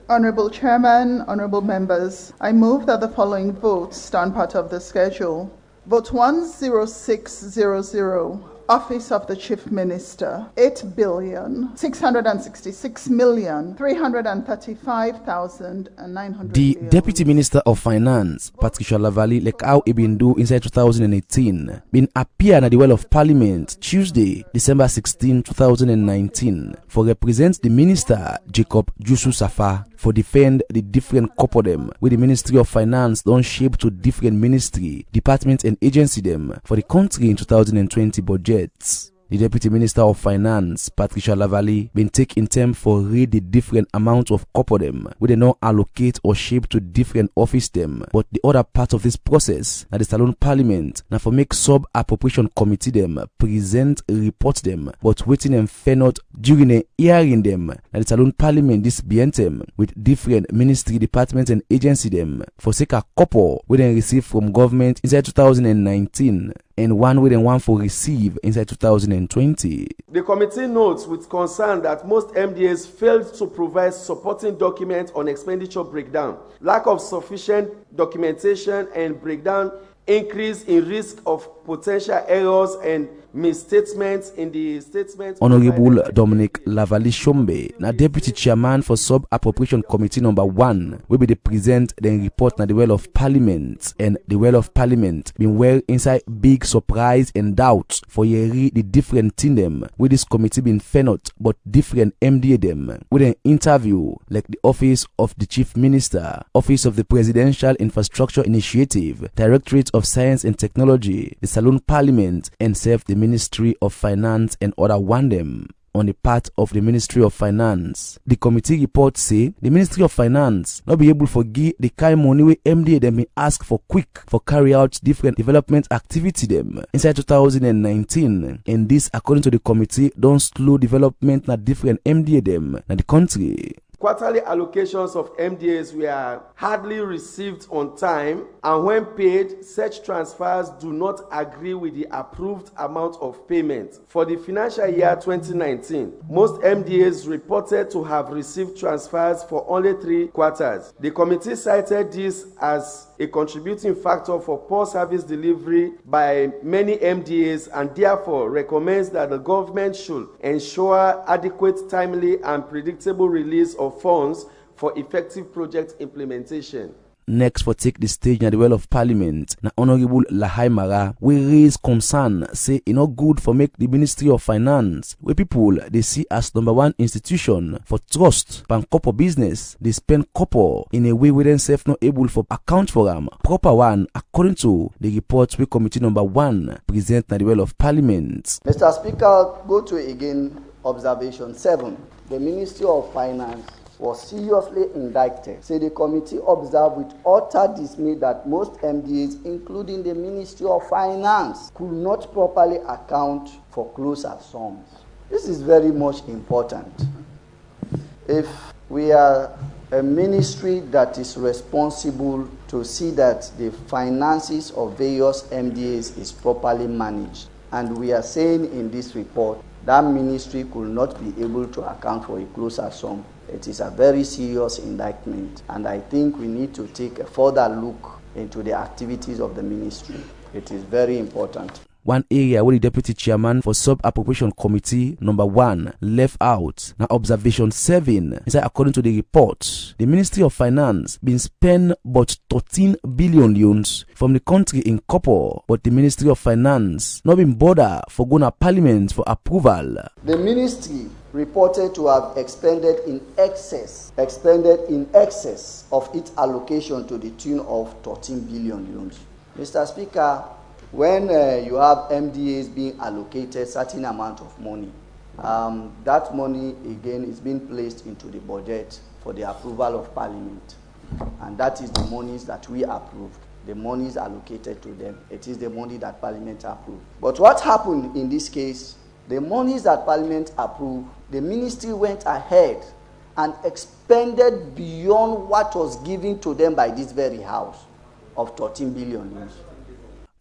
Honorable Chairman, honorable members, I move that the following votes stand part of the schedule. Vote 10600, Office of the Chief Minister, 8,666,335,900. The Deputy Minister of Finance, Patricia Lavali, like how he been do inside 2018, been appear at the Well of Parliament Tuesday, December 16, 2019, for represent the Minister, Jacob Jusu Safa, for defend the different corporate them, with the Ministry of Finance don't shape to different ministry, departments and agency them for the country in 2020 budgets. The Deputy Minister of Finance, Patricia Lavali, been taking time for read the different amounts of corporate them, where they not allocate or shape to different office them. But the other part of this process, na the Salon Parliament, now for make sub-appropriation committee them, present, report them, but waiting them fair not during a hearing them, na the Salon Parliament this them with different ministry, departments and agency them, for sake a couple we then receive from government inside 2019. And one with and one for receive inside 2020. The committee notes with concern that most MDAs failed to provide supporting documents on expenditure breakdown, lack of sufficient documentation and breakdown, increase in risk of potential errors and misstatements in the statements. Honorable Dominic Lavali Shombe, na Deputy Chairman for Sub-Appropriation Committee number 1, will be the present then report na the Well of Parliament, and the Well of Parliament been well inside big surprise and doubt for the different team them with this committee been fenot but different MDA them with an interview like the Office of the Chief Minister, Office of the Presidential Infrastructure Initiative, Directorate of Science and Technology, the Salon Parliament, and serve the Ministry of Finance and other one them. On the part of the Ministry of Finance, the committee report say the Ministry of Finance not be able to give the kind money we MDA them may ask for quick for carry out different development activity them inside 2019, and this according to the committee don't slow development na different MDA them na the country. Quarterly allocations of MDAs were hardly received on time, and when paid, such transfers do not agree with the approved amount of payment. For the financial year 2019, most MDAs reported to have received transfers for only 3 quarters. The committee cited this as a contributing factor for poor service delivery by many MDAs, and therefore recommends that the government should ensure adequate, timely and predictable release of funds for effective project implementation. Next for take the stage na the Well of Parliament, na Honorable Lahai Mara, we raise concern, say it not good for make the Ministry of Finance, where people they see as #1 institution for trust, pan couple business, they spend couple in a way we themselves not able for account for them, proper one, according to the report we committee number 1 present na the Well of Parliament. Mr. Speaker, go to again observation 7. The Ministry of Finance was seriously indicted. Say the committee observed with utter dismay that most MDAs, including the Ministry of Finance, could not properly account for closer sums. This is very much important. If we are a ministry that is responsible to see that the finances of various MDAs is properly managed, and we are saying in this report that ministry could not be able to account for a closer sum, it is a very serious indictment, and I think we need to take a further look into the activities of the ministry. It is very important. One area where the Deputy Chairman for Sub-Appropriation Committee number 1 left out, now observation 7, is that according to the report, the Ministry of Finance been spent but 13 billion loans from the country in copper, but the Ministry of Finance not been bothered for going to Parliament for approval. The ministry reported to have expended in excess of its allocation to the tune of 13 billion loans. Mr. Speaker, when you have MDAs being allocated certain amount of money, that money again is being placed into the budget for the approval of Parliament, and that is the monies that we approved. The monies allocated to them, it is the money that Parliament approved. But what happened in this case, the monies that Parliament approved, the ministry went ahead and expended beyond what was given to them by this very house of 13 billion.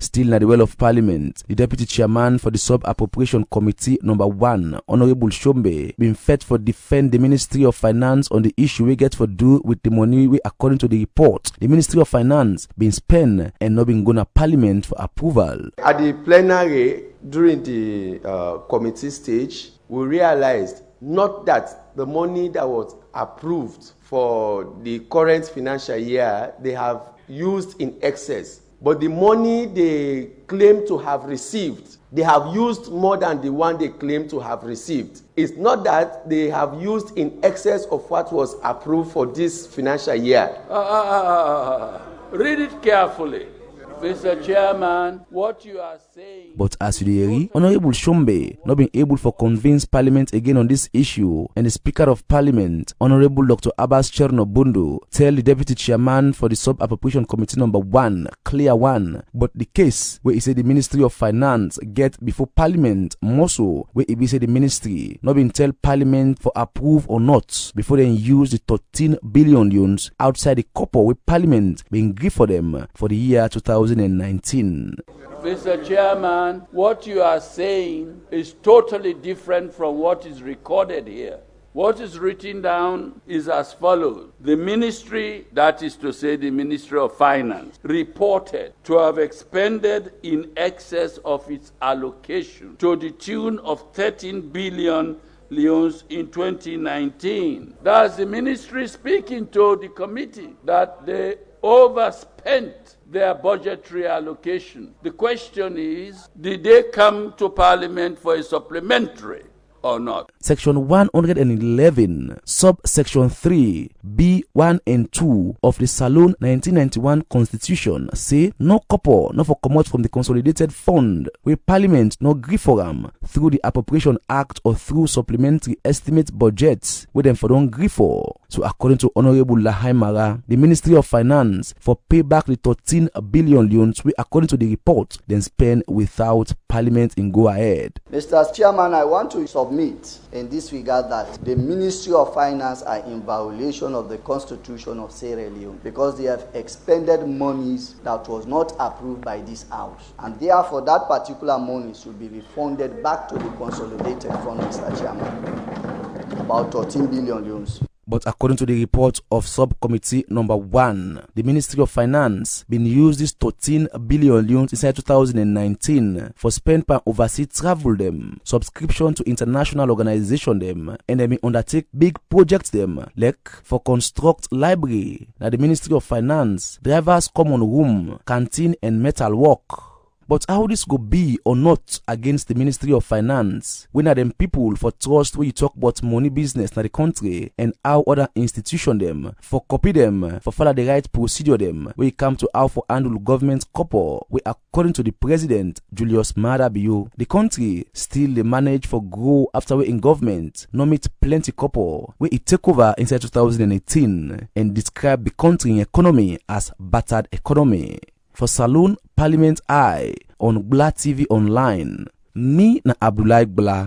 Still na the well of Parliament, the Deputy Chairman for the Sub-Appropriation Committee number 1, Honorable Shombe, been fet for defend the Ministry of Finance on the issue we get for do with the money we, according to the report, the Ministry of Finance been spent and not been going to Parliament for approval. At the plenary, during the committee stage, we realized not that the money that was approved for the current financial year, they have used in excess. But the money they claim to have received, they have used more than the one they claim to have received. It's not that they have used in excess of what was approved for this financial year. Read it carefully. Mr. Chairman, what you are saying... But as you hear, Honorable Shombe not being able to convince Parliament again on this issue, and the Speaker of Parliament, Honorable Dr. Abbas Cherno-Bundu, tell the Deputy Chairman for the Sub-Appropriation Committee number 1, clear one, but the case where he said the Ministry of Finance get before Parliament, more so where he say the Ministry not been tell Parliament for approve or not before they use the 13 billion loans outside the couple with Parliament being give for them for the year 2019. Mr. Chairman, what you are saying is totally different from what is recorded here. What is written down is as follows. The ministry, that is to say the Ministry of Finance, reported to have expended in excess of its allocation to the tune of 13 billion loans in 2019. That's the ministry speaking to the committee that they overspent their budgetary allocation. The question is, did they come to Parliament for a supplementary or not? Section 111, subsection 3, B1 and 2 of the Salon 1991 Constitution say no couple not for come out from the consolidated fund where Parliament no agree for them through the Appropriation Act or through supplementary estimate budgets where them for don't agree for. So according to Honorable Lahai Mara, the Ministry of Finance for pay back the 13 billion loans we according to the report then spend without Parliament in go ahead. Mr. Chairman, I want to submit in this regard that the Ministry of Finance are in violation of the Constitution of Sierra Leone because they have expended monies that was not approved by this House. And therefore, that particular money should be refunded back to the consolidated fund, Mr. Chairman. About 13 billion loans. But according to the report of Subcommittee number 1, the Ministry of Finance been used this 13 billion loans inside 2019 for spend by overseas travel them, subscription to international organization them, and they undertake big projects them, like for construct library. Now the Ministry of Finance, drivers common room, canteen and metal work. But how this go be or not against the Ministry of Finance when are them people for trust when you talk about money business na the country and how other institution them for copy them for follow the right procedure them when you come to how for handle government couple we according to the President Julius Maada Bio the country still they manage for grow after we in government no meet plenty couple where it take over inside 2018 and describe the country economy as battered economy. For Saloon Parliament Eye on Gbla TV Online, me na Abdullah Gbla.